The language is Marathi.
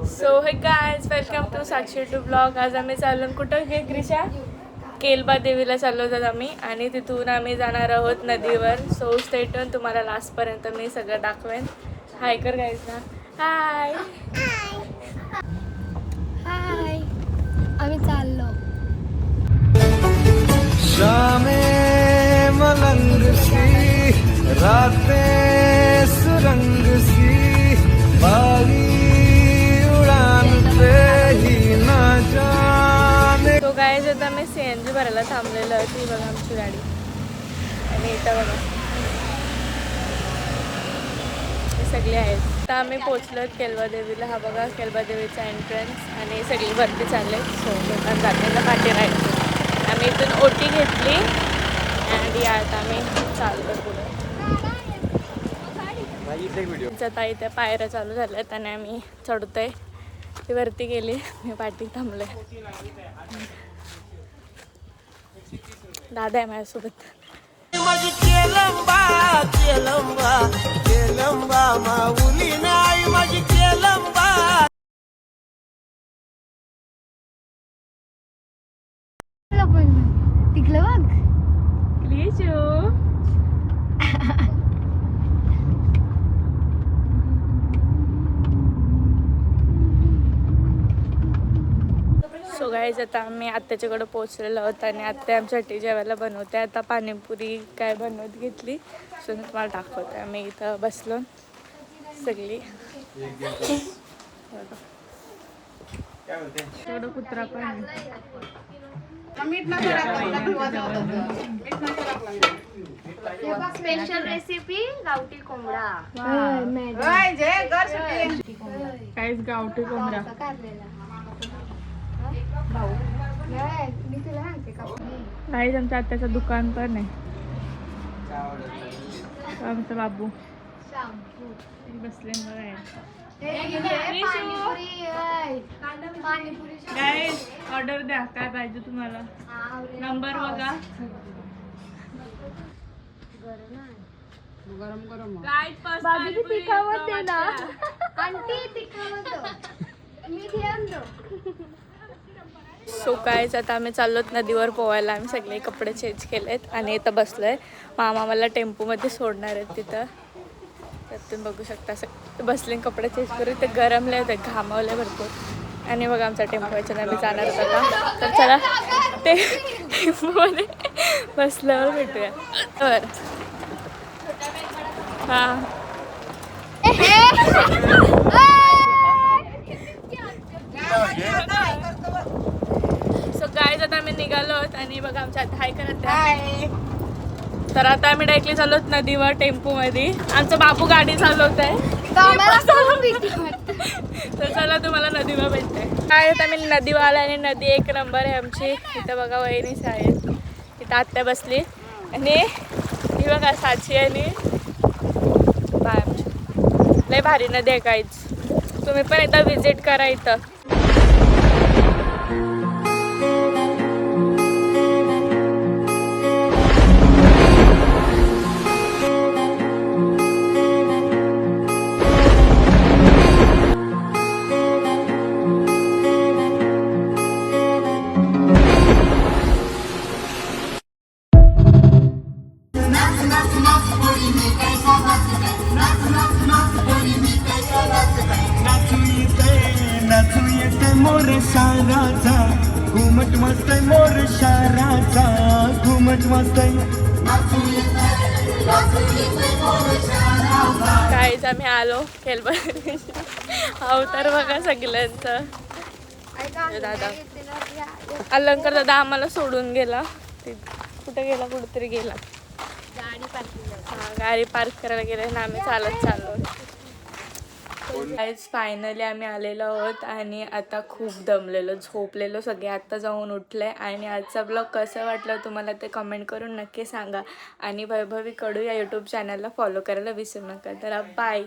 So hey guys, welcome to Sakshi to blog. आज आम्ही चाललो कुठं घे ग्रीशा, केलबा देवीला चाललो आहोत आम्ही आणि तिथून आम्ही जाणार आहोत नदीवर. सो स्टे ट्यून, तुम्हाला लास्टपर्यंत मी सगळं दाखवेन. हाय कर गाईज ना. हाय हाय, आम्ही चाललो. शामे मलंग सी रातें सुरंग सी बागी उड़ान पे ही ना जाने. सो गाईज, आता आम्ही CNG भरायला थांबलेलो आहे. ती बघा आमची गाडी आणि इथं बघा हे सगळे आहेत. आता आम्ही पोचलो केलबा देवीला. हा बघा केलबा देवीचा एंट्रन्स आणि सगळी वरती चालले. सो लोकांना जाताना पाठी राहायचं. आम्ही इथून ओटी घेतली आणि आता आम्ही चालतो पुढे. आता इथे पायऱ्या चालू झाल्यात आणि आम्ही चढतोय. ती वरती गेली, मी पाठी थांबले. दादा आहे माझ्यासोबत. माझी केलंबा केलंबा केलंबा माऊली नाही माझी केलंबा. तिकलं बघ. सो गाईज, आता आम्ही आत्याच्याकडे पोहोचलेलो आहोत आणि आत्या आमच्यासाठी जेवायला बनवते. आता पाणीपुरी काय बनवत घेतली, सो मी तुम्हाला दाखवते. आम्ही इथं बसलो सगळी. थोडं कुत्रा पण स्पेशल रेसिपी गावठी कोंबडा. काहीच गावठी कोंबडा. काहीच आमच्या आत्याचं दुकान पण आहे. आमचा बाबू बसले. गाईज, ऑर्डर द्या, काय पाहिजे तुम्हाला. नंबर बघा. बाबी तिखावत आहे ना. आंटी तिखावत मी घेऊन दो. सो गाईज, आता आम्ही चाललोत नदीवर पोहायला. आम्ही सगळे कपडे चेंज केलेत आणि इथं बसलोय. मामा मला टेम्पोमध्ये सोडणार आहेत तिथं. तर तुम्ही बघू शकता सगळे बसले कपडे चेंज करून. ते गरमले होते, घामवले भरपूर. आणि बघा आमचा टेम्पो याच्यानं आम्ही जाणार होता. तर चला ते टेम्पोमध्ये बसल्यावर भेटूया. तर हां, सो गाईज, आता आम्ही निघालो आहोत आणि बघा आमच्या आता हाय करत आहे. तर आता आम्ही डायरेक्टली चाललोत नदीवर टेम्पोमध्ये. आमचा बाबू गाडी चालवत आहे. तर चला तुम्हाला नदीवर भेटते. काय आता आम्ही नदीवर आलो आणि नदी एक नंबर आहे आमची. इथं बघा वहिनीच आहेत. इथं आत्या बसली आणि ही बघा साची आणि बाय आमची. लय भारी नदी आहे काहीच. तुम्ही पण एकदा व्हिजिट करा इथं. नाचू येते मोर शाराचा घुमट मस्त मोर शाराचा घुमट मस्त. काहीच आम्ही आलो केलबा. हो तर बघा सगळ्यांचं. दादा अलंकार दादा आम्हाला सोडून गेला. कुठे गेला, कुठेतरी गेला. गाडी पार्क करायला गेले ना आम्ही चालत चाललो. गाईज, फायनली आम्ही आलेलो आहोत आणि आता खूप दमलेलो, झोपलेलो सगळे. आत्ता जाऊन उठले. आणि आजचा ब्लॉग कसं वाटलं तुम्हाला ते कमेंट करून नक्की सांगा. आणि वैभवी कडू या यूट्यूब चॅनलला फॉलो करायला विसरू नका. तर बाय.